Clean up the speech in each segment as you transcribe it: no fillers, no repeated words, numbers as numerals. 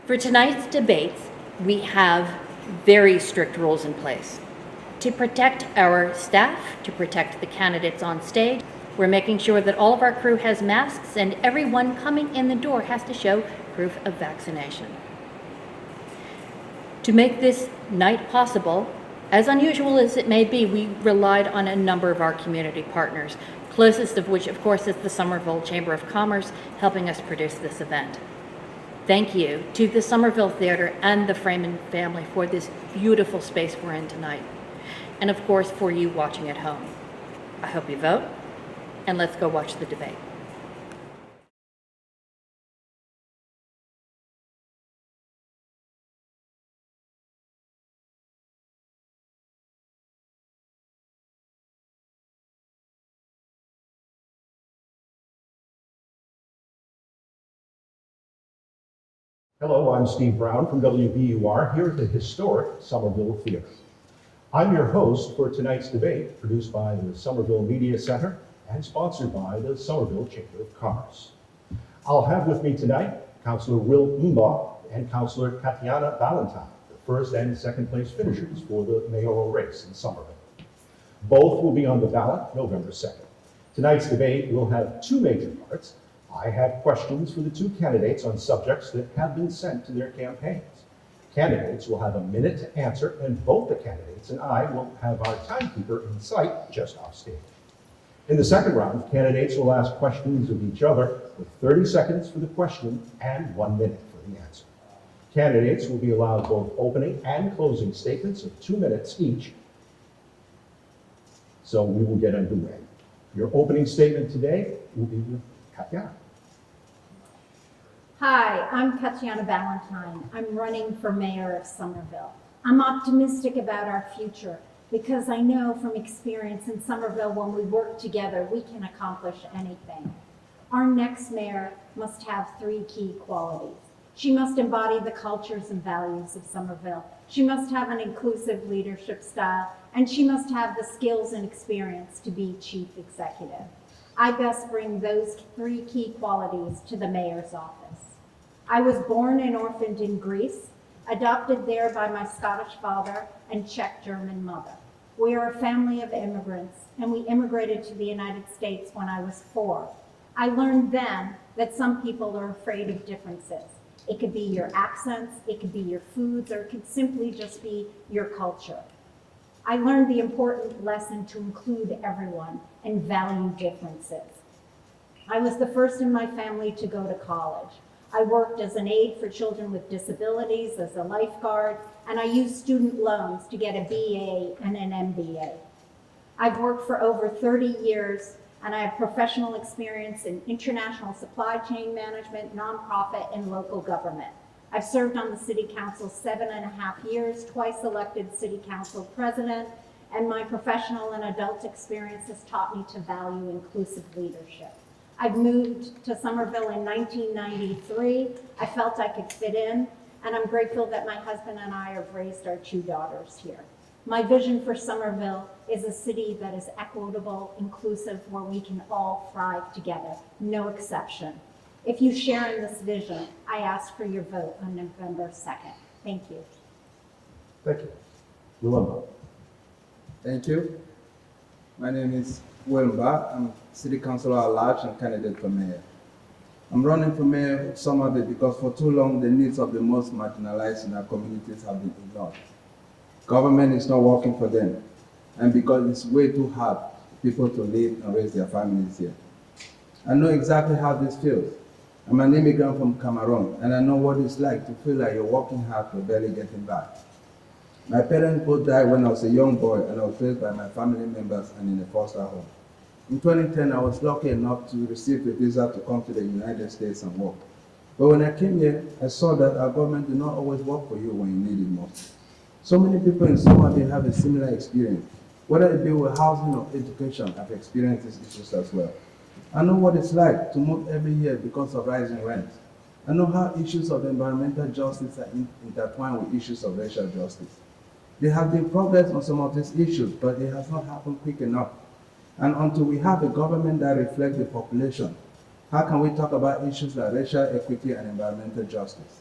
For tonight's debates, we have very strict rules in place. To protect our staff, to protect the candidates on stage, we're making sure that all of our crew has masks and everyone coming in the door has to show proof of vaccination. To make this night possible, as unusual as it may be, we relied on a number of our community partners, closest of which, of course, is the Somerville Chamber of Commerce, helping us produce this event. Thank you to the Somerville Theatre and the Freeman family for this beautiful space we're in tonight. And of course, for you watching at home. I hope you vote, and let's go watch the debate. Hello, I'm Steve Brown from WBUR here at the historic Somerville Theatre. I'm your host for tonight's debate, produced by the Somerville Media Center and sponsored by the Somerville Chamber of Commerce. I'll have with me tonight Councillor Will Mbah and Councillor Katjana Ballantyne, the first and second place finishers for the mayoral race in Somerville. Both will be on the ballot November 2nd. Tonight's debate will have two major parts. I have questions for the two candidates on subjects that have been sent to their campaigns. Candidates will have a minute to answer, and both the candidates and I will have our timekeeper in sight just off stage. In the second round, candidates will ask questions of each other with 30 seconds for the question and 1 minute for the answer. Candidates will be allowed both opening and closing statements of 2 minutes each. So we will get underway. Your opening statement today will be with Katjana. Hi, I'm Katjana Ballantyne. I'm running for mayor of Somerville. I'm optimistic about our future because I know from experience in Somerville, when we work together, we can accomplish anything. Our next mayor must have 3 key qualities. She must embody the cultures and values of Somerville. She must have an inclusive leadership style, and she must have the skills and experience to be chief executive. I best bring those 3 key qualities to the mayor's office. I was born and orphaned in Greece, adopted there by my Scottish father and Czech-German mother. We are a family of immigrants, and we immigrated to the United States when I was 4. I learned then that some people are afraid of differences. It could be your accents, it could be your foods, or it could simply just be your culture. I learned the important lesson to include everyone and value differences. I was the first in my family to go to college. I worked as an aide for children with disabilities, as a lifeguard, and I used student loans to get a BA and an MBA. I've worked for over 30 years, and I have professional experience in international supply chain management, nonprofit, and local government. I've served on the City Council 7.5 years, twice elected City Council President, and my professional and adult experience has taught me to value inclusive leadership. I've moved to Somerville in 1993. I felt I could fit in, and I'm grateful that my husband and I have raised our 2 daughters here. My vision for Somerville is a city that is equitable, inclusive, where we can all thrive together, no exception. If you share in this vision, I ask for your vote on November 2nd. Thank you. Thank you. Will Mbah. Thank you. My name is Mbah. I'm City Councilor at large and candidate for mayor. I'm running for mayor of Somerville because for too long the needs of the most marginalized in our communities have been ignored. Government is not working for them, and because it's way too hard for people to live and raise their families here. I know exactly how this feels. I'm an immigrant from Cameroon, and I know what it's like to feel like you're working hard but barely getting by. My parents both died when I was a young boy, and I was raised by my family members and in a foster home. In 2010, I was lucky enough to receive a visa to come to the United States and work. But when I came here, I saw that our government did not always work for you when you need it most. So many people in Somerville have a similar experience. Whether it be with housing or education, I've experienced these issues as well. I know what it's like to move every year because of rising rents. I know how issues of environmental justice are intertwined with issues of racial justice. There have been progress on some of these issues, but it has not happened quick enough. And until we have a government that reflects the population, how can we talk about issues like racial equity and environmental justice?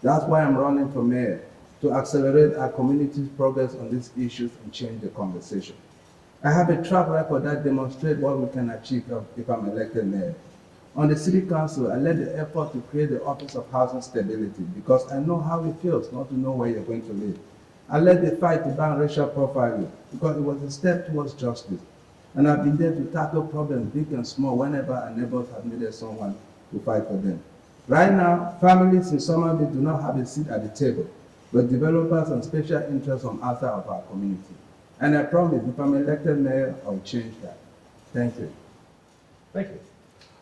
That's why I'm running for mayor, to accelerate our community's progress on these issues and change the conversation. I have a track record that demonstrates what we can achieve if I'm elected mayor. On the city council, I led the effort to create the Office of Housing Stability because I know how it feels not to know where you're going to live. I led the fight to ban racial profiling because it was a step towards justice. And I've been there to tackle problems big and small whenever our neighbors have needed someone to fight for them. Right now, families in Somerville do not have a seat at the table, but developers and special interests from outside of our community. And I promise, if I'm elected mayor, I'll change that. Thank you. Thank you.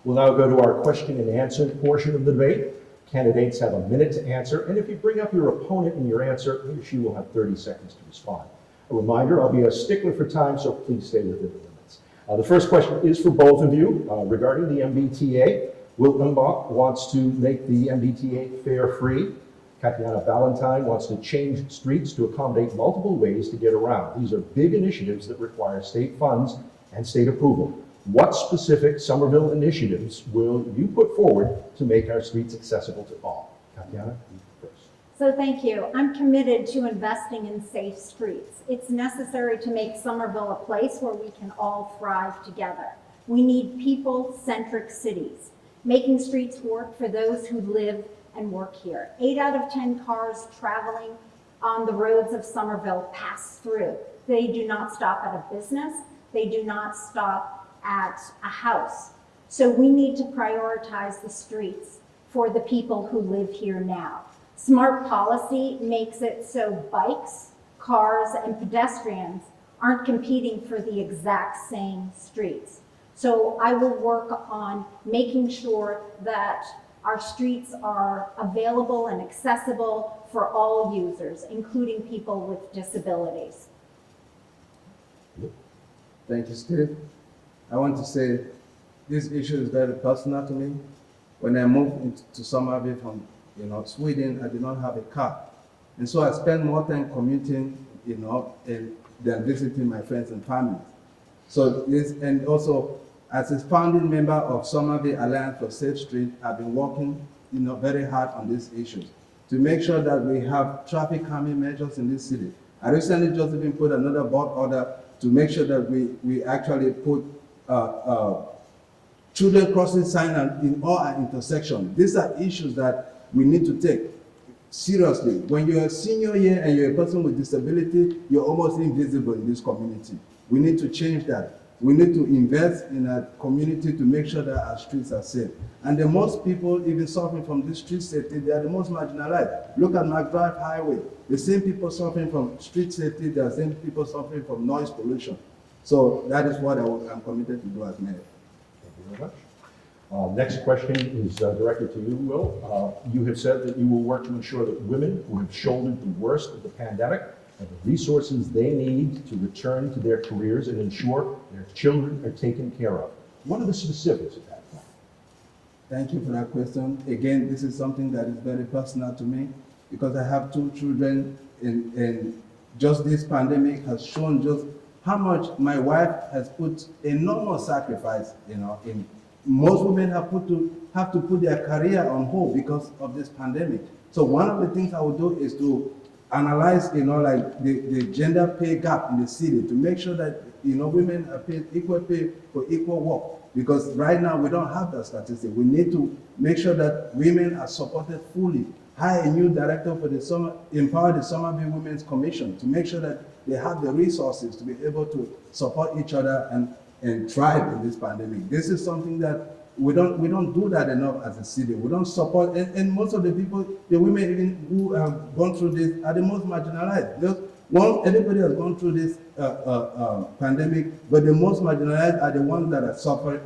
We'll now go to our question and answer portion of the debate. Candidates have a minute to answer, and if you bring up your opponent in your answer, he or she will have 30 seconds to respond. A reminder, I'll be a stickler for time, so please stay within the limits. The first question is for both of you regarding the MBTA. Will Mbah wants to make the MBTA fare-free. Katjana Ballantyne wants to change streets to accommodate multiple ways to get around. These are big initiatives that require state funds and state approval. What specific Somerville initiatives will you put forward to make our streets accessible to all? Katjana, you first. So thank you. I'm committed to investing in safe streets. It's necessary to make Somerville a place where we can all thrive together. We need people-centric cities, making streets work for those who live and work here. 8 out of 10 cars traveling on the roads of Somerville pass through. They do not stop at a business. They do not stop at a house. So we need to prioritize the streets for the people who live here now. Smart policy makes it so bikes, cars, and pedestrians aren't competing for the exact same streets. So I will work on making sure that our streets are available and accessible for all users, including people with disabilities. Thank you, Steve. I want to say this issue is very personal to me. When I moved to Somerville from Sweden, I did not have a car. And so I spent more time commuting, than visiting my friends and family. So this, and also as a founding member of Somerville Alliance for Safe Street, I've been working, very hard on these issues to make sure that we have traffic calming measures in this city. I recently just even put another board order to make sure that we actually put children crossing sign in all our intersections. These are issues that we need to take seriously. When you're a senior here and you're a person with disability, you're almost invisible in this community. We need to change that. We need to invest in our community to make sure that our streets are safe. And the most people even suffering from this street safety, they are the most marginalized. Look at McDrive Highway. The same people suffering from street safety, they are the same people suffering from noise pollution. So that is what I'm committed to do as mayor. Thank you very much. Next question is directed to you, Will. You have said that you will work to ensure that women who have shouldered the worst of the pandemic have the resources they need to return to their careers and ensure their children are taken care of. What are the specifics of that plan? Thank you for that question. Again, this is something that is very personal to me because I have 2 children and just this pandemic has shown just how much my wife has put enormous sacrifice, in most women have to put their career on hold because of this pandemic. So one of the things I will do is to analyze, like the gender pay gap in the city to make sure that, women are paid equal pay for equal work. Because right now we don't have that statistic. We need to make sure that women are supported fully. Hire a new director for empower the Somerville Women's Commission to make sure that they have the resources to be able to support each other and thrive in this pandemic. This is something that we don't do that enough as a city. We don't support, and most of the people, the women even who have gone through this are the most marginalized. Everybody has gone through this pandemic, but the most marginalized are the ones that are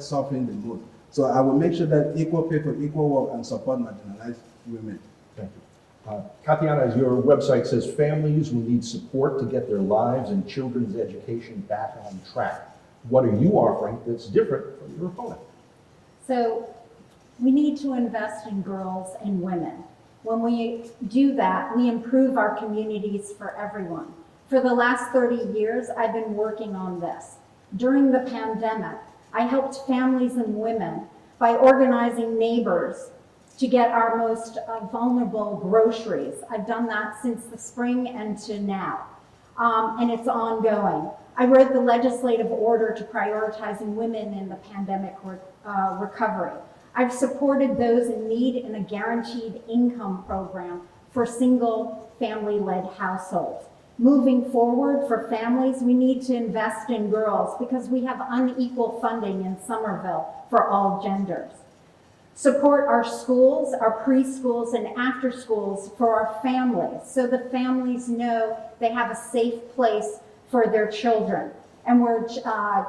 suffering the most. So I will make sure that equal pay for equal work and support marginalized women. Thank you. Katjana, as your website says, families will need support to get their lives and children's education back on track. What are you offering that's different from your opponent? So we need to invest in girls and women. When we do that, we improve our communities for everyone. For the last 30 years, I've been working on this. During the pandemic, I helped families and women by organizing neighbors to get our most vulnerable groceries. I've done that since the spring and to now, and it's ongoing. I wrote the legislative order to prioritizing women in the pandemic recovery. I've supported those in need in a guaranteed income program for single family-led households. Moving forward for families, we need to invest in girls because we have unequal funding in Somerville for all genders. Support our schools, our preschools and after schools for our families so the families know they have a safe place for their children and where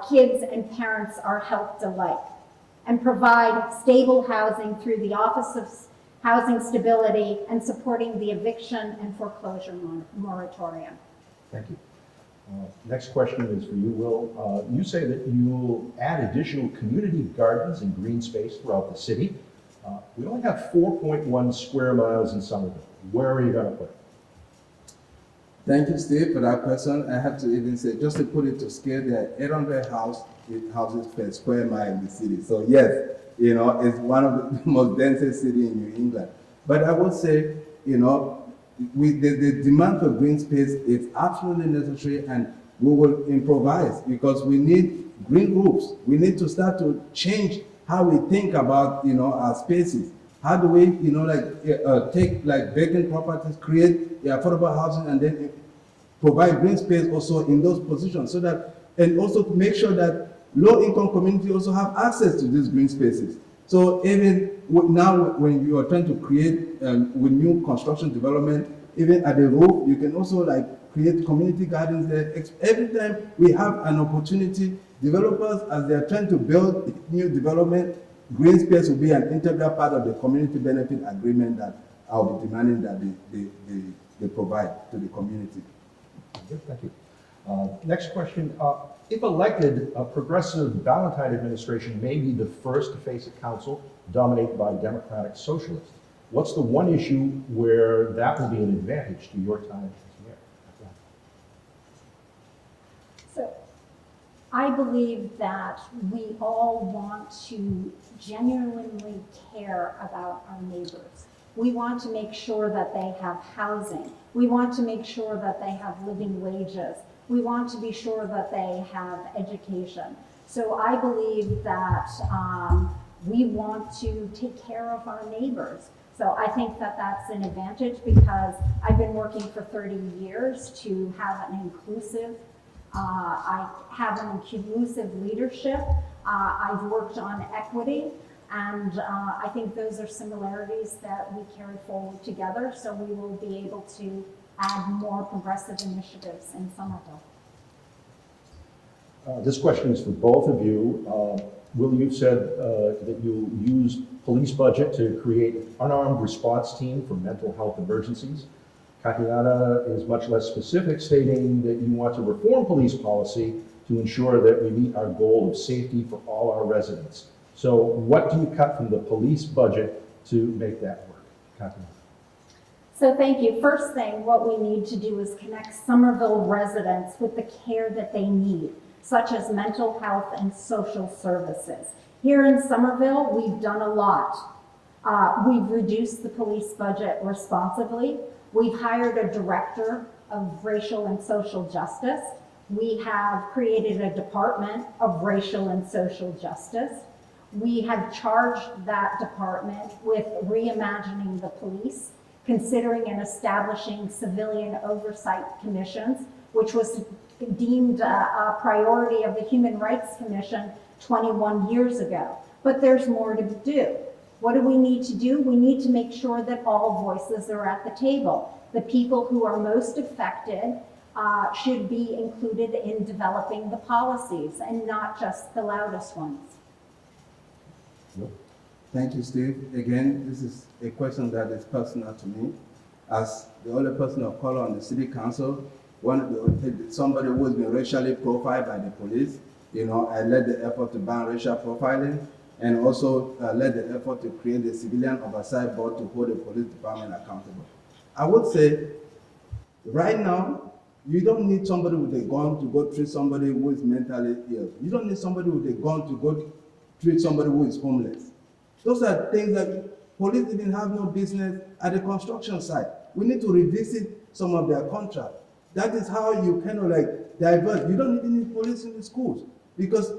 kids and parents are helped alike. And provide stable housing through the Office of Housing Stability and supporting the eviction and foreclosure moratorium. Thank you. Next question is for you, Will. You say that you'll add additional community gardens and green space throughout the city. We only have 4.1 square miles in Somerville. Where are you going to put it? Thank you, Steve, for that question. I have to even say, just to put it to scale, there are 800 houses per square mile in the city. So yes, you know, it's one of the most densest cities in New England. But I would say, you know, the demand for green space is absolutely necessary, and we will improvise because we need green roofs. We need to start to change how we think about, you know, our spaces. How do we, you know, like take like vacant properties, create affordable housing, and then provide green space also in those positions, so that, and also to make sure that low-income communities also have access to these green spaces. So even now, when you are trying to create with new construction development, even at the roof, you can also like create community gardens there. Every time we have an opportunity, developers, as they are trying to build new development, green space will be an integral part of the community benefit agreement that I'll be demanding that they provide to the community. Good, thank you. Next question. If elected, a progressive Ballantyne administration may be the first to face a council dominated by Democratic socialists. What's the one issue where that will be an advantage to your time as mayor? So I believe that we all want to genuinely care about our neighbors. We want to make sure that they have housing. We want to make sure that they have living wages. We want to be sure that they have education. So I believe that we want to take care of our neighbors. So I think that that's an advantage because I've been working for 30 years to have an inclusive, I have an inclusive leadership. I've worked on equity, and I think those are similarities that we carry forward together. So we will be able to add more progressive initiatives in Somerville. This question is for both of you. Will, you said that you'll use police budget to create an unarmed response team for mental health emergencies. Katjana is much less specific, stating that you want to reform police policy to ensure that we meet our goal of safety for all our residents. So what do you cut from the police budget to make that work? Katjana. So thank you. First thing, what we need to do is connect Somerville residents with the care that they need, such as mental health and social services. Here in Somerville, we've done a lot. We've reduced the police budget responsibly. We've hired a director of racial and social justice. We have created a department of racial and social justice. We have charged that department with reimagining the police, considering and establishing civilian oversight commissions, which was deemed a priority of the Human Rights Commission 21 years ago. But there's more to do. What do we need to do? We need to make sure that all voices are at the table. The people who are most affected should be included in developing the policies and not just the loudest ones. Thank you, Steve. Again, this is a question that is personal to me. As the only person of color on the city council, somebody who has been racially profiled by the police, you know, I led the effort to ban racial profiling, and also led the effort to create a civilian oversight board to hold the police department accountable. I would say, right now, you don't need somebody with a gun to go treat somebody who is mentally ill. You don't need somebody with a gun to go treat somebody who is homeless. Those are things that Police even have no business at the construction site. We need to revisit some of their contracts. That is how you kind of like divert. You don't even need police in the schools because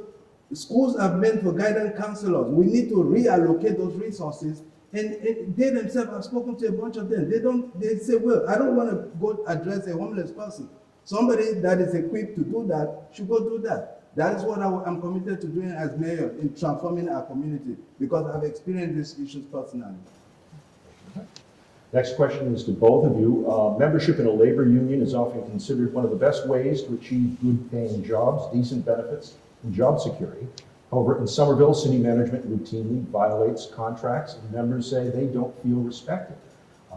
schools are meant for guidance counselors. We need to reallocate those resources. And they themselves have spoken to a bunch of them. They say, well, I don't want to go address a homeless person. Somebody that is equipped to do that should go do that. That is what I'm committed to doing as mayor in transforming our community because I've experienced these issues personally. Next question is to both of you. Membership in a labor union is often considered one of the best ways to achieve good paying jobs, decent benefits, and job security. However, in Somerville, city management routinely violates contracts and members say they don't feel respected.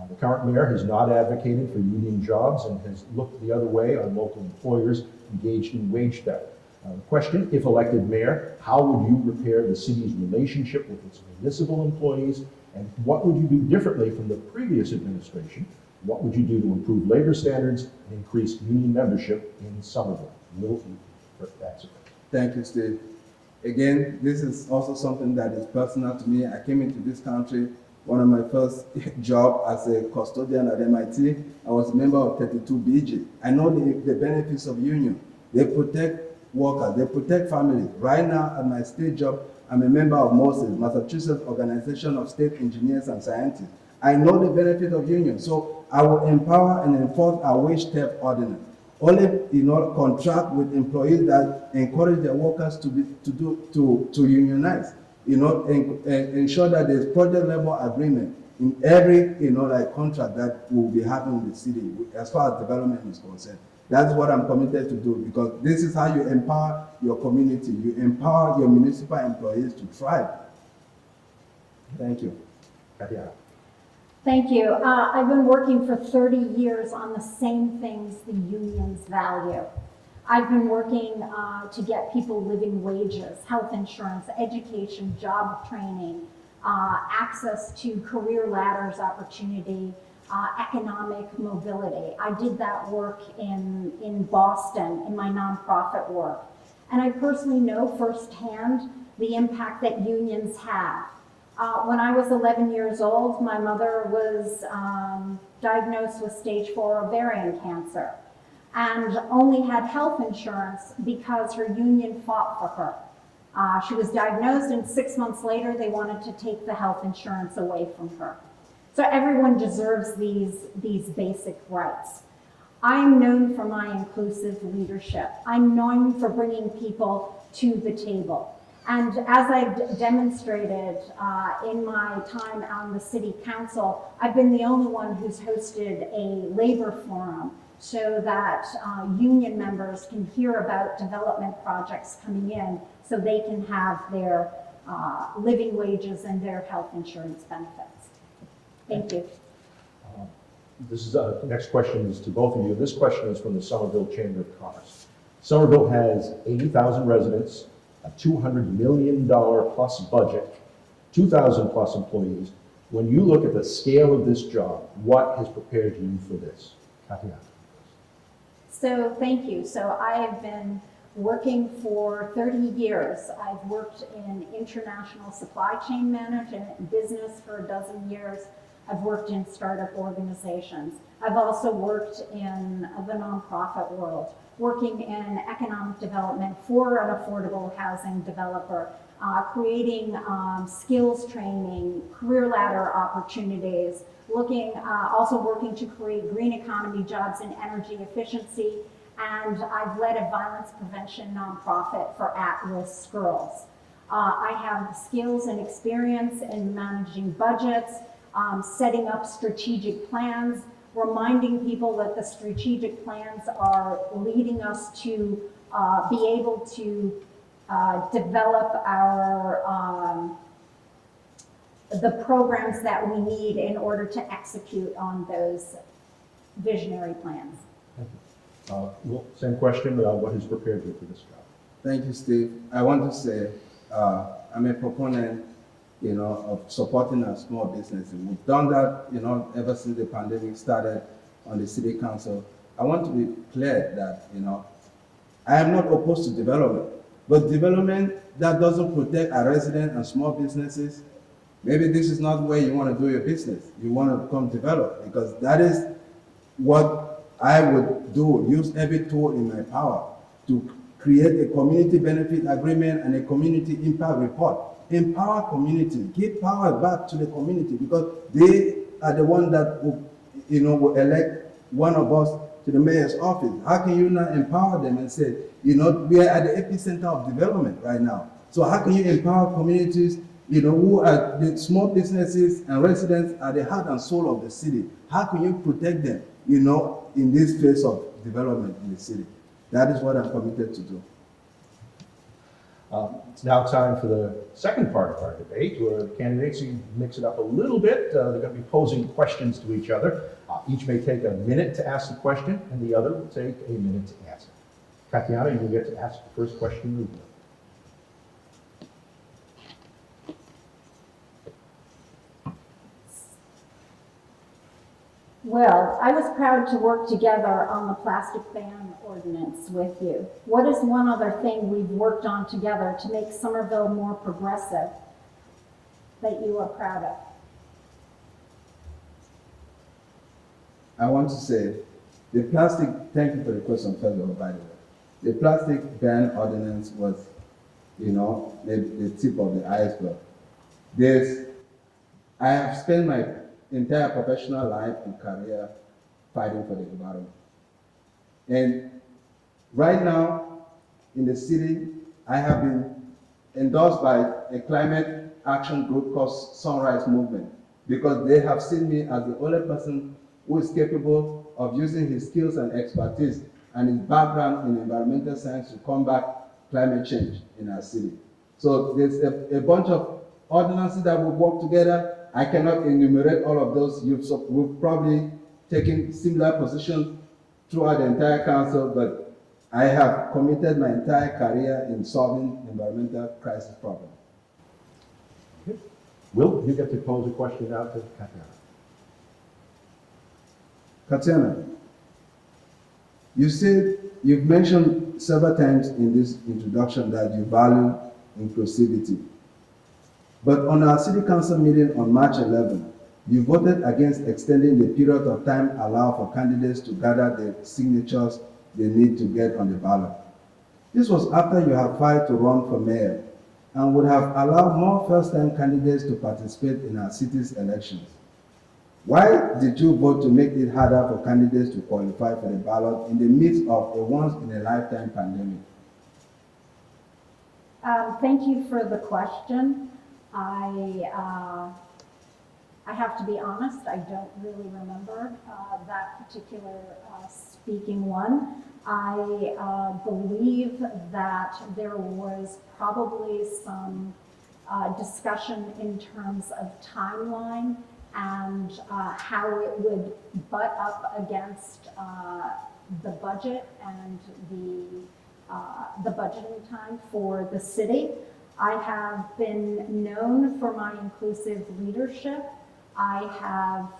The current mayor has not advocated for union jobs and has looked the other way on local employers engaged in wage theft. The question, if elected mayor, how would you repair the city's relationship with its municipal employees, and what would you do differently from the previous administration? What would you do to improve labor standards and increase union membership in Somerville? Will you answer? Thank you, Steve. Again, this is also something that is personal to me. I came into this country, one of my first job as a custodian at MIT, I was a member of 32BG. I know the benefits of union. They protect workers, they protect families. Right now at my state job, I'm a member of MOSES, Massachusetts Organization of State Engineers and Scientists. I know the benefit of union, so I will empower and enforce our wage theft ordinance. Only, contract with employees that encourage their workers to unionize. Ensure that there's project level agreement in every, contract that will be happening in the city as far as development is concerned. That's what I'm committed to do because this is how you empower your community. You empower your municipal employees to thrive. Thank you. Katjana. Thank you. I've been working for 30 years on the same things the unions value. I've been working to get people living wages, health insurance, education, job training, access to career ladders opportunity, economic mobility. I did that work in Boston in my nonprofit work. And I personally know firsthand the impact that unions have. When I was 11 years old, my mother was diagnosed with stage 4 ovarian cancer and only had health insurance because her union fought for her. She was diagnosed and 6 months later they wanted to take the health insurance away from her. So everyone deserves these basic rights. I'm known for my inclusive leadership. I'm known for bringing people to the table. And as I've demonstrated in my time on the city council, I've been the only one who's hosted a labor forum so that union members can hear about development projects coming in so they can have their living wages and their health insurance benefits. Thank you. This is next question is to both of you. This question is from the Somerville Chamber of Commerce. Somerville has 80,000 residents, a $200 million plus budget, 2,000 plus employees. When you look at the scale of this job, what has prepared you for this? Katjana. So thank you. So I have been working for 30 years. I've worked in international supply chain management, business for a dozen years. I've worked in startup organizations. I've also worked in the nonprofit world, working in economic development for an affordable housing developer, creating skills training, career ladder opportunities, also working to create green economy jobs in energy efficiency, and I've led a violence prevention nonprofit for at-risk girls. I have skills and experience in managing budgets, setting up strategic plans, reminding people that the strategic plans are leading us to be able to develop the programs that we need in order to execute on those visionary plans. Thank you. Well, same question, what has prepared you for this job? Thank you, Steve. I want to say I'm a proponent of supporting our small businesses. We've done that, ever since the pandemic started on the city council. I want to be clear that, I am not opposed to development, but development that doesn't protect our residents and small businesses, Maybe this is not where you want to do your business. You want to come develop, because that is what I would do, use every tool in my power to create a community benefit agreement and a community impact report. Empower community, give power back to the community, because they are the one that will elect one of us to the mayor's office. How can you not empower them and say, we are at the epicenter of development right now. So how can you empower communities, who are the small businesses and residents are the heart and soul of the city? How can you protect them, in this phase of development in the city? That is what I'm committed to do. It's now time for the second part of our debate, where the candidates mix it up a little bit. They're going to be posing questions to each other. Each may take a minute to ask the question, and the other will take a minute to answer. Katjana, you will get to ask the first question. Well, I was proud to work together on the plastic ban ordinance with you. What is one other thing we've worked on together to make Somerville more progressive that you are proud of? I want to say, thank you for the question, first of all, by the way. The plastic ban ordinance was, the tip of the iceberg. I have spent my entire professional life and career fighting for the environment. And right now, in the city, I have been endorsed by a climate action group called Sunrise Movement, because they have seen me as the only person who is capable of using his skills and expertise and his background in environmental science to combat climate change in our city. So there's a bunch of ordinances that will work together. I cannot enumerate all of those. We've probably taken similar positions throughout the entire council, but I have committed my entire career in solving environmental crisis problems. Okay. Will, you get to pose a question now to Katjana. Katjana, you've mentioned several times in this introduction that you value inclusivity. But on our city council meeting on March 11, you voted against extending the period of time allowed for candidates to gather the signatures they need to get on the ballot. This was after you had filed to run for mayor and would have allowed more first-time candidates to participate in our city's elections. Why did you vote to make it harder for candidates to qualify for the ballot in the midst of a once-in-a-lifetime pandemic? Thank you for the question. I have to be honest, I don't really remember that particular speaking one. I believe that there was probably some discussion in terms of timeline and how it would butt up against the budget and the budgeting time for the city. I have been known for my inclusive leadership. I have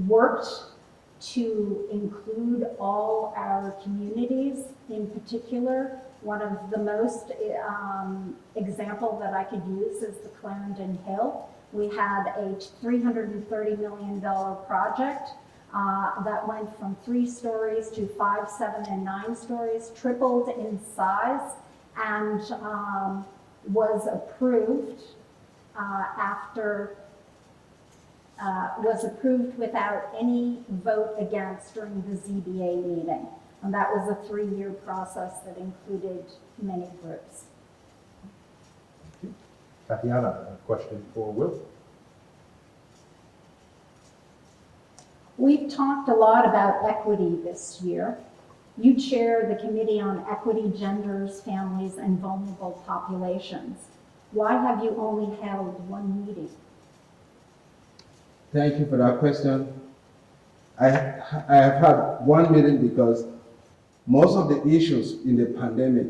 worked to include all our communities. In particular, one of the most example that I could use is the Clarendon Hill. We had a $330 million project that went from 3 stories to 5, 7, and 9 stories, tripled in size, and was approved was approved without any vote against during the ZBA meeting. And that was a 3-year process that included many groups. Katjana, a question for Will. We've talked a lot about equity this year. You chair the Committee on Equity, Genders, Families, and Vulnerable Populations. Why have you only held 1 meeting? Thank you for that question. I have had 1 meeting because most of the issues in the pandemic,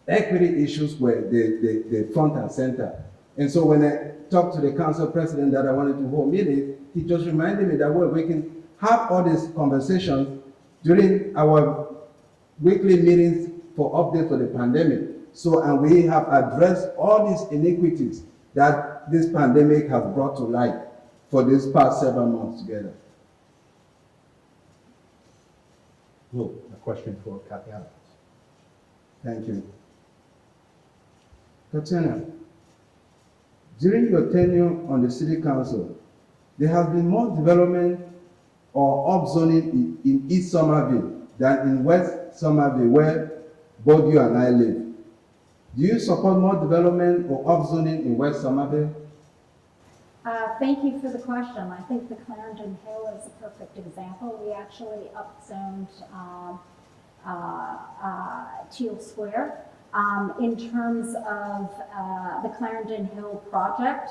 equity issues were the front and center. And so when I talked to the council president that I wanted to hold meetings, he just reminded me that we can have all these conversations during our weekly meetings for updates for the pandemic. So, and we have addressed all these iniquities that this pandemic has brought to light for these past 7 months together. Will, a question for Katjana. Thank you. Katjana, during your tenure on the City Council, there has been more development or upzoning in East Somerville than in West Somerville, where both you and I live. Do you support more development or upzoning in West Somerville? Thank you for the question. I think the Clarendon Hill is a perfect example. We actually upzoned Teal Square. In terms of the Clarendon Hill project,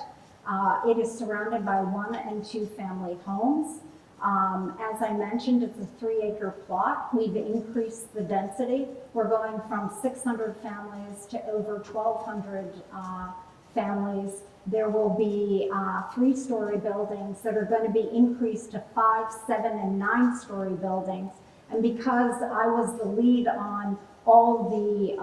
it is surrounded by 1 and 2 family homes. As I mentioned, it's a 3-acre plot. We've increased the density. We're going from 600 families to over 1,200 families. There will be 3-story buildings that are going to be increased to 5, 7, and 9-story buildings. And because I was the lead on all the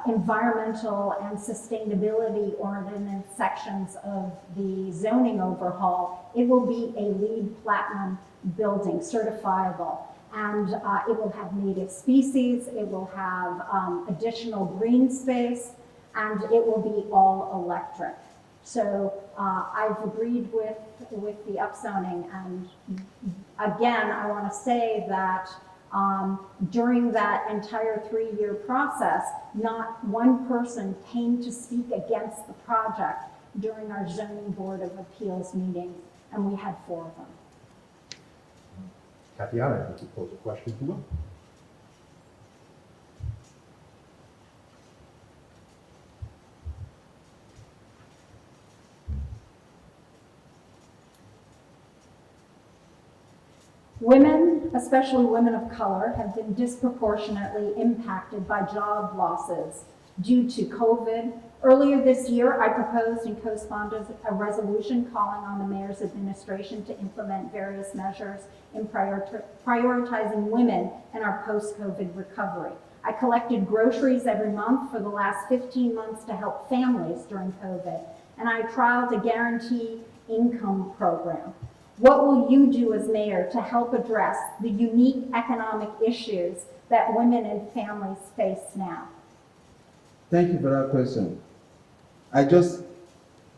environmental and sustainability ordinance sections of the zoning overhaul, it will be a LEED Platinum building, certifiable. And it will have native species, it will have additional green space, and it will be all electric. So I've agreed with the upzoning, and again, I want to say that during that entire 3-year process, not one person came to speak against the project during our Zoning Board of Appeals meetings, and we had 4 of them. Katjana, if you pose a question to Will. Women, especially women of color, have been disproportionately impacted by job losses due to COVID. Earlier this year, I proposed and co-sponsored a resolution calling on the mayor's administration to implement various measures in prioritizing women in our post-COVID recovery. I collected groceries every month for the last 15 months to help families during COVID, and I trialed a guarantee income program. What will you do as mayor to help address the unique economic issues that women and families face now? Thank you for that question. I just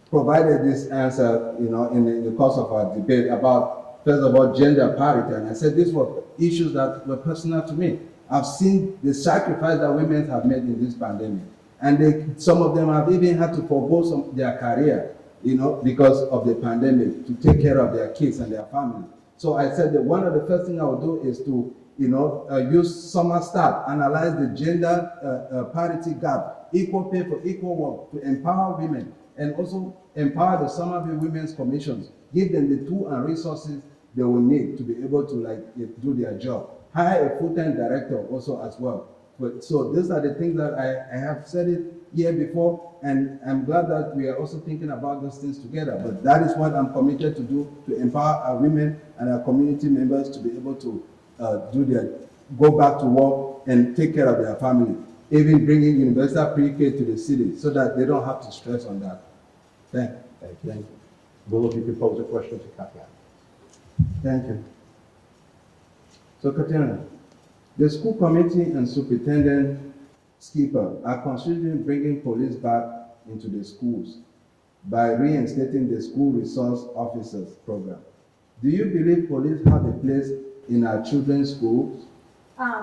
provided this answer, in the course of our debate about, first of all, gender parity, and I said these were issues that were personal to me. I've seen the sacrifice that women have made in this pandemic, and some of them have even had to forego their career, because of the pandemic, to take care of their kids and their family. So I said that one of the first things I would do is to, use summer start, analyze the gender parity gap, equal pay for equal work, to empower women, and also empower the Somerville Women's Commissions, give them the tools and resources they will need to be able to do their job. Hire a full-time director also as well. So these are the things that I have said it here before, and I'm glad that we are also thinking about those things together. But that is what I'm committed to do, to empower our women and our community members to be able to go back to work and take care of their family, even bringing universal pre-K to the city so that they don't have to stress on that. Thank you. Will, if you could pose a question to Katjana. Thank you. So Katjana, the school committee and superintendent skipper are considering bringing police back into the schools by reinstating the school resource officers program. Do you believe police have a place in our children's schools?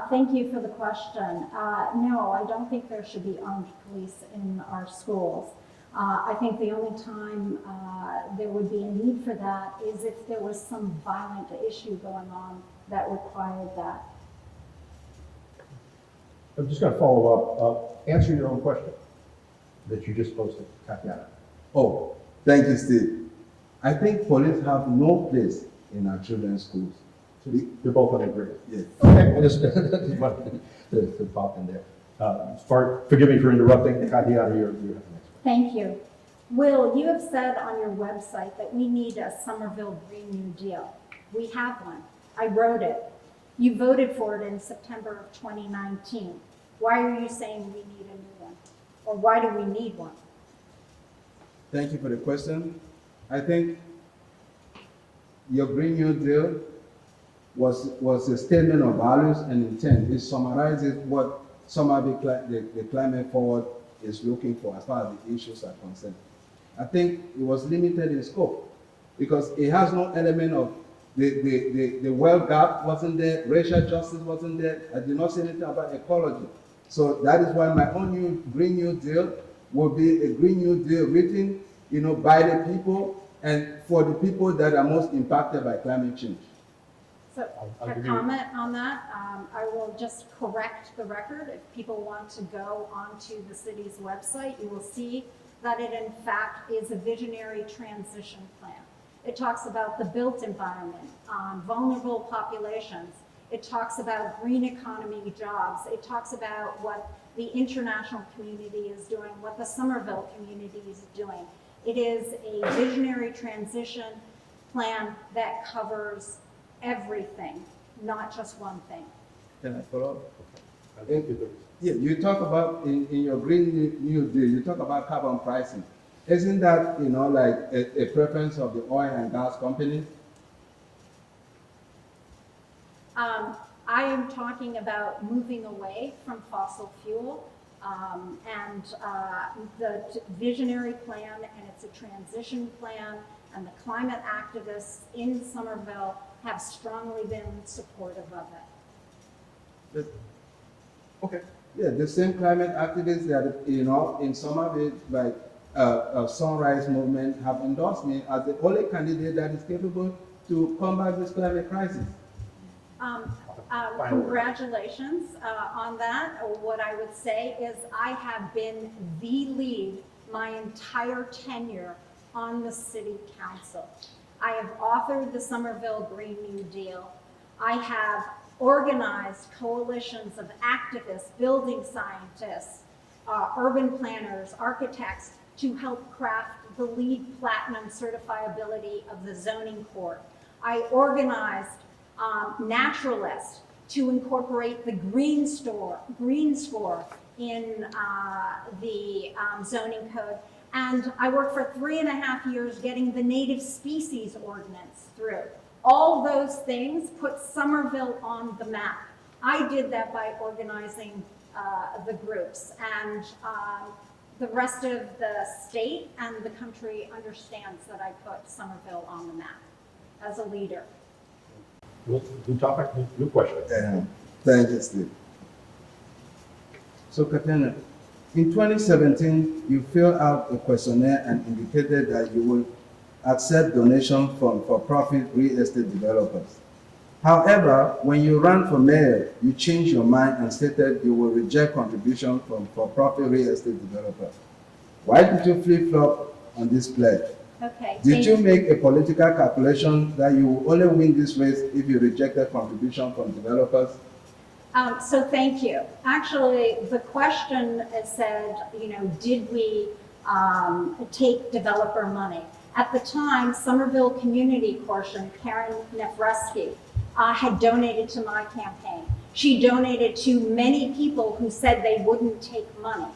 Thank you for the question. No, I don't think there should be armed police in our schools. I think the only time there would be a need for that is if there was some violent issue going on that required that. I'm just going to follow up. Answer your own question that you just posed to Katjana. Oh, thank you, Steve. I think police have no place in our children's schools. So they're both in agreement. Yes. Okay, I just wanted to pop in there. Forgive me for interrupting. Katjana, you have the next one. Thank you. Will, you have said on your website that we need a Somerville Green New Deal. We have one. I wrote it. You voted for it in September of 2019. Why are you saying we need a new one? Or why do we need one? Thank you for the question. I think your Green New Deal was a statement of values and intent. It summarizes what some of the climate forward is looking for as far as the issues are concerned. I think it was limited in scope because it has no element of the wealth gap wasn't there, racial justice wasn't there. I did not say anything about ecology. So that is why my own new Green New Deal will be a Green New Deal written, by the people and for the people that are most impacted by climate change. So I'll a give you- comment on that, I will just correct the record. If people want to go onto the city's website, you will see that it in fact is a visionary transition plan. It talks about the built environment, vulnerable populations. It talks about green economy jobs. It talks about what the international community is doing, what the Somerville community is doing. It is a visionary transition plan that covers everything, not just one thing. Can I follow up? I think it- Yeah, you talk about in your Green New Deal, you talk about carbon pricing. Isn't that, like a preference of the oil and gas companies? I am talking about moving away from fossil fuel, and the visionary plan, and it's a transition plan, and the climate activists in Somerville have strongly been supportive of it. Okay. Yeah, the same climate activists that, in some of it, like Sunrise Movement, have endorsed me as the only candidate that is capable to combat this climate crisis. Congratulations on that. What I would say is I have been the lead my entire tenure on the city council. I have authored the Somerville Green New Deal. I have organized coalitions of activists, building scientists, urban planners, architects to help craft the LEED Platinum certifiability of the zoning court. I organized naturalists to incorporate the green score in the zoning code. And I worked for 3.5 years getting the native species ordinance through. All those things put Somerville on the map. I did that by organizing the groups, and the rest of the state and the country understands that I put Somerville on the map as a leader. New topic, new question. Thank you, Steve. So, Katjana, in 2017, you filled out a questionnaire and indicated that you would accept donations from for-profit real estate developers. However, when you ran for mayor, you changed your mind and stated you will reject contributions from for-profit real estate developers. Why did you flip-flop on this pledge? Okay. Did you make a political calculation that you will only win this race if you rejected contribution from developers? So thank you. Actually, the question said, did we take developer money? At the time, Somerville Community Portion, Karen Nefresky, had donated to my campaign. She donated to many people who said they wouldn't take money.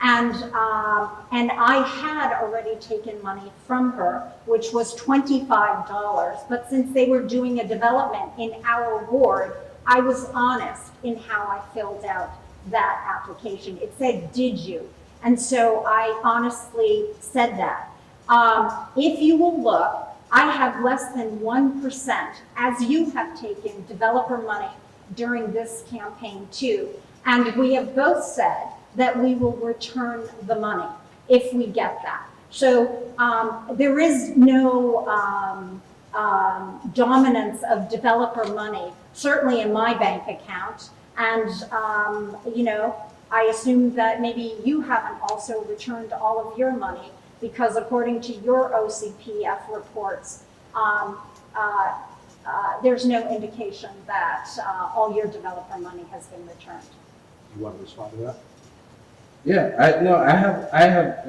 And I had already taken money from her, which was $25. But since they were doing a development in our ward, I was honest in how I filled out that application. It said, did you? And so I honestly said that. If you will look, I have less than 1%, as you have taken developer money during this campaign too. And we have both said that we will return the money if we get that. So there is no dominance of developer money, certainly in my bank account. And, I assume that maybe you haven't also returned all of your money, because according to your OCPF reports, there's no indication that all your developer money has been returned. You want to respond to that? Yeah, I have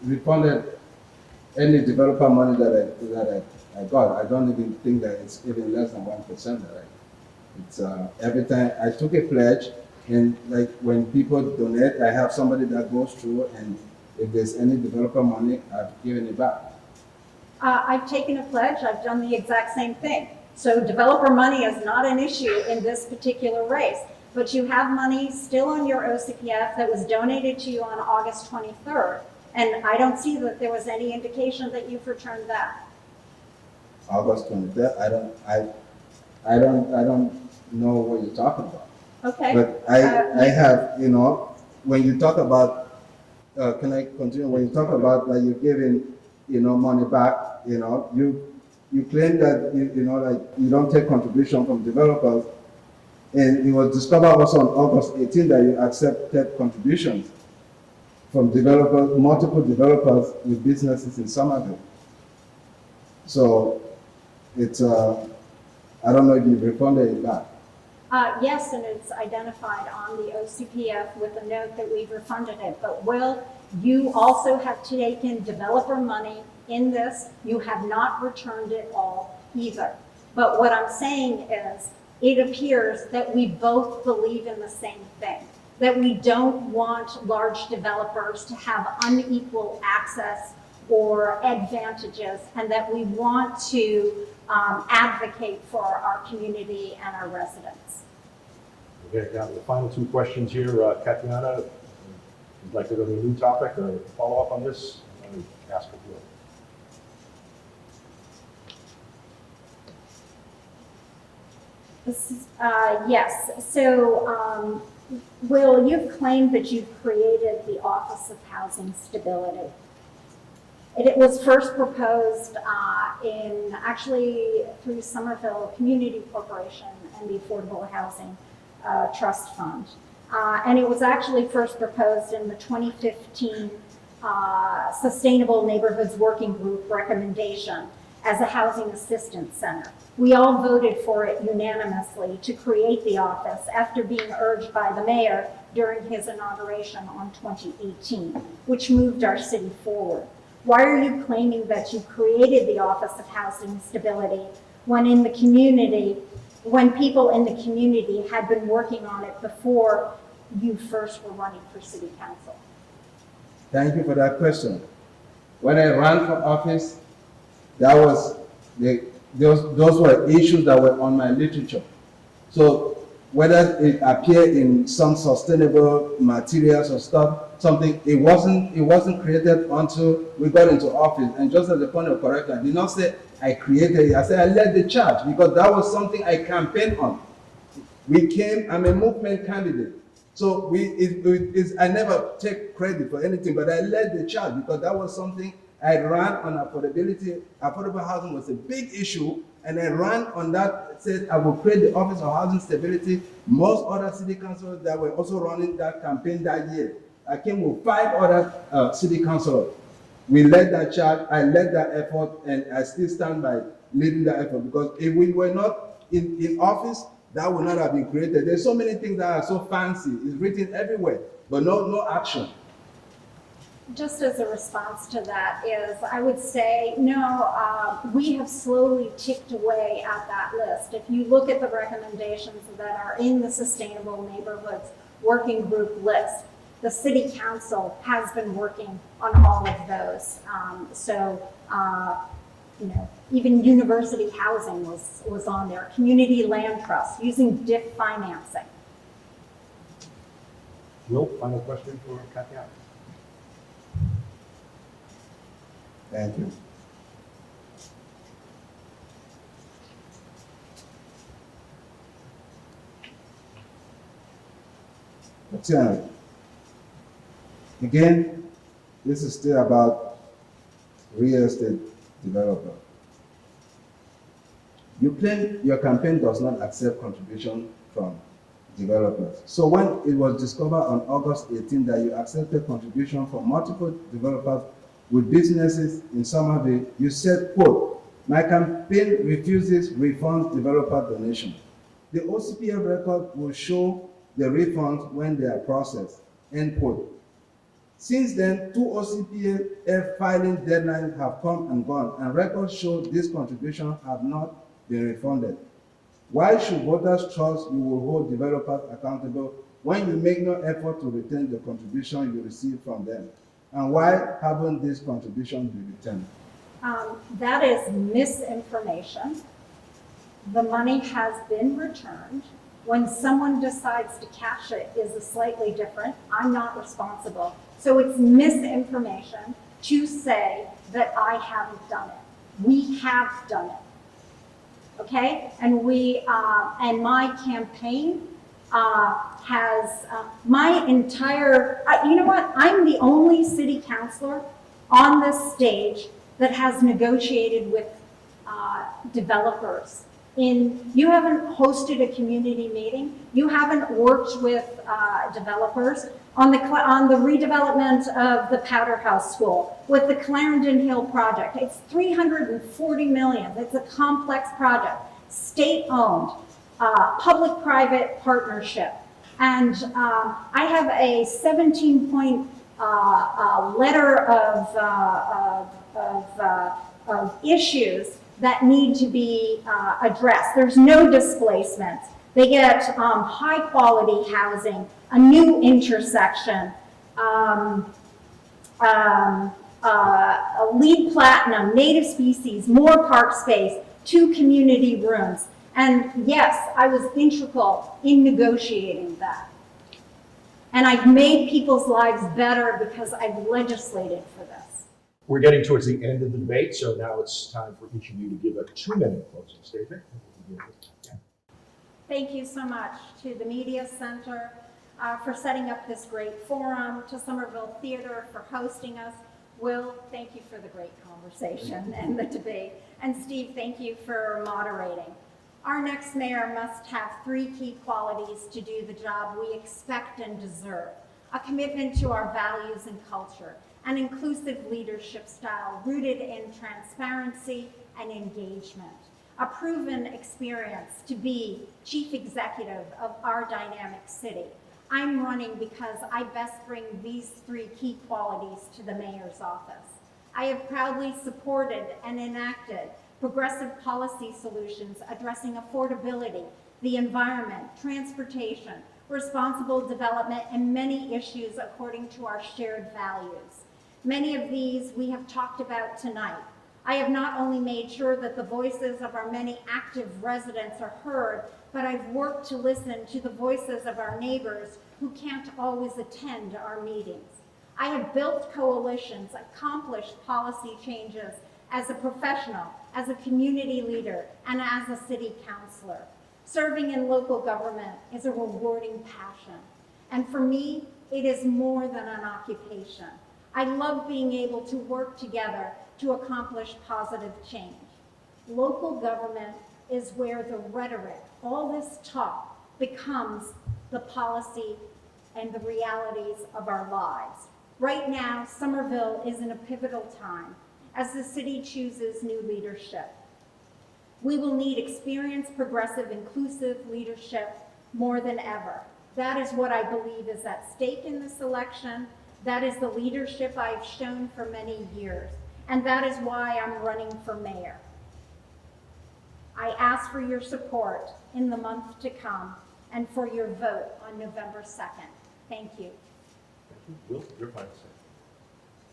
refunded any developer money that I got. I don't even think that it's even less than 1% that it's every time I took a pledge And like when people donate, I have somebody that goes through, and if there's any developer money, I've given it back. I've taken a pledge, I've done the exact same thing. So developer money is not an issue in this particular race, but you have money still on your OCPF that was donated to you on August 23rd, and I don't see that there was any indication that you've returned that. August 23rd, I don't know what you're talking about. Okay. But I have, you know, when you talk about, can I continue? When you talk about that you're giving, you know, money back, you know, you claim that, you know, like you don't take contribution from developers. And it was discovered also on August 18 that you accepted contributions from developers, multiple developers with businesses in Somerville. So it's, I don't know if you've refunded it back. Yes, and it's identified on the OCPF with a note that we've refunded it. But Will, you also have taken developer money in this. You have not returned it all either. But what I'm saying is, it appears that we both believe in the same thing, that we don't want large developers to have unequal access or advantages, and that we want to advocate for our community and our residents. Okay, down to the final two questions here. Katjana, would like to go to a new topic or follow up on this? I'm going to ask if you Yes, so Will, you've claimed that you've created the Office of Housing Stability. It was first proposed actually through Somerville Community Corporation and the Affordable Housing Trust Fund. And it was actually first proposed in the 2015 Sustainable Neighborhoods Working Group recommendation as a housing assistance center. We all voted for it unanimously to create the office after being urged by the mayor during his inauguration on 2018, which moved our city forward. Why are you claiming that you created the Office of Housing Stability when in the community, when people in the community had been working on it before you first were running for city council? Thank you for that question. When I ran for office, that was those were issues that were on my literature. So whether it appeared in some sustainable materials or something, it wasn't created until we got into office. And just as a point of correction, I did not say I created it. I said I led the charge because that was something I campaigned on. I'm a movement candidate. So I never take credit for anything, but I led the charge because that was something I ran on affordability. Affordable housing was a big issue, and I ran on that, said I will create the Office of Housing Stability. Most other city councilors that were also running that campaign that year. I came with 5 other city councilors. We led that charge, I led that effort, and I still stand by leading that effort because if we were not in office, that would not have been created. There's so many things that are so fancy, it's written everywhere, but no action. Just as a response to that is, I would say, no, we have slowly ticked away at that list. If you look at the recommendations that are in the Sustainable Neighborhoods Working Group list, the City Council has been working on all of those. Even university housing was on there, community land trust, using DIF financing. Will, final question for Katjana. Thank you. Katjana, again, this is still about real estate developer. You claim your campaign does not accept contribution from developers. So when it was discovered on August 18 that you accepted contribution from multiple developers with businesses in Somerville, you said, quote, "My campaign refuses refunds developer donation. The OCPF record will show the refunds when they are processed," end quote. Since then, 2 OCPF filing deadlines have come and gone, and records show these contributions have not been refunded. Why should voters trust you will hold developers accountable when you make no effort to return the contribution you receive from them? And why haven't this contribution been returned? That is misinformation. The money has been returned. When someone decides to cash it is a slightly different. I'm not responsible. So it's misinformation to say that I haven't done it. We have done it. Okay? And and my campaign has my entire, you know what? I'm the only city councilor on this stage that has negotiated with developers. You haven't hosted a community meeting. You haven't worked with developers on the redevelopment of the Powder House School, with the Clarendon Hill project. It's $340 million. It's a complex project, state-owned, public-private partnership. And I have a 17-point letter of issues that need to be addressed. There's no displacement. They get high quality housing, a new intersection, a LEED Platinum, native species, more park space, 2 community rooms. And yes, I was integral in negotiating that. And I've made people's lives better because I've legislated for this. We're getting towards the end of the debate, so now it's time for each of you to give a 2-minute closing statement. Thank you so much to the Media Center for setting up this great forum, to Somerville Theatre for hosting us. Will, thank you for the great conversation and the debate. And Steve, thank you for moderating. Our next mayor must have 3 key qualities to do the job we expect and deserve: a commitment to our values and culture, an inclusive leadership style rooted in transparency and engagement, a proven experience to be chief executive of our dynamic city. I'm running because I best bring these 3 key qualities to the mayor's office. I have proudly supported and enacted progressive policy solutions addressing affordability, the environment, transportation, responsible development, and many issues according to our shared values. Many of these we have talked about tonight. I have not only made sure that the voices of our many active residents are heard, but I've worked to listen to the voices of our neighbors who can't always attend our meetings. I have built coalitions, accomplished policy changes as a professional, as a community leader, and as a city councilor. Serving in local government is a rewarding passion. And for me, it is more than an occupation. I love being able to work together to accomplish positive change. Local government is where the rhetoric, all this talk, becomes the policy and the realities of our lives. Right now, Somerville is in a pivotal time as the city chooses new leadership. We will need experienced, progressive, inclusive leadership more than ever. That is what I believe is at stake in this election. That is the leadership I've shown for many years. And that is why I'm running for mayor. I ask for your support in the month to come and for your vote on November 2nd. Thank you. Thank you. Will, your final statement.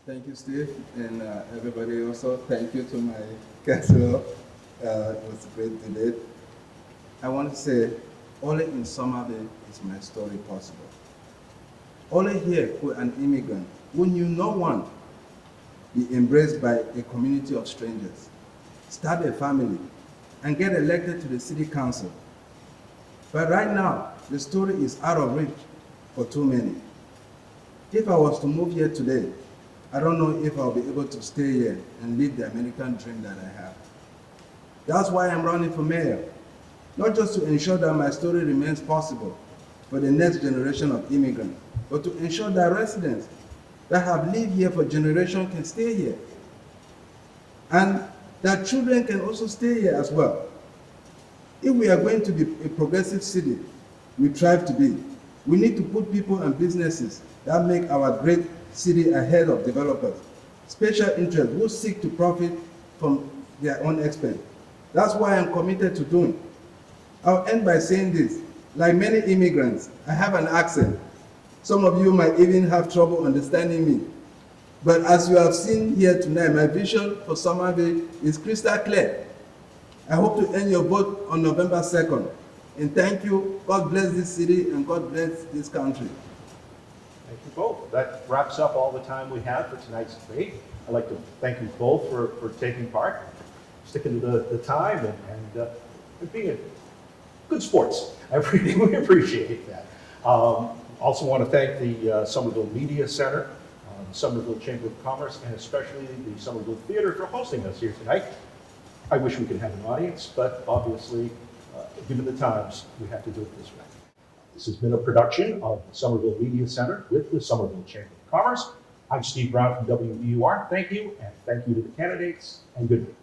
Thank you, Steve, and everybody also. Thank you to my councilor. It was a great debate. I want to say, only in Somerville is my story possible. Only here could an immigrant who knew no one be embraced by a community of strangers, start a family, and get elected to the city council. But right now, the story is out of reach for too many. If I was to move here today, I don't know if I'll be able to stay here and live the American dream that I have. That's why I'm running for mayor. Not just to ensure that my story remains possible for the next generation of immigrants, but to ensure that residents that have lived here for generations can stay here. And that children can also stay here as well. If we are going to be a progressive city, we strive to be, we need to put people and businesses that make our great city ahead of developers, special interests who seek to profit from their own expense. That's why I'm committed to doing. I'll end by saying this. Like many immigrants, I have an accent. Some of you might even have trouble understanding me. But as you have seen here tonight, my vision for Somerville is crystal clear. I hope to earn your vote on November 2nd. And thank you. God bless this city and God bless this country. Thank you both. That wraps up all the time we have for tonight's debate. I'd like to thank you both for taking part, sticking to the time, and being good sports. I really appreciate that. Also want to thank the Somerville Media Center, the Somerville Chamber of Commerce, and especially the Somerville Theatre for hosting us here tonight. I wish we could have an audience, but obviously, given the times, we have to do it this way. This has been a production of the Somerville Media Center with the Somerville Chamber of Commerce. I'm Steve Brown from WBUR. Thank you, and thank you to the candidates, and good night.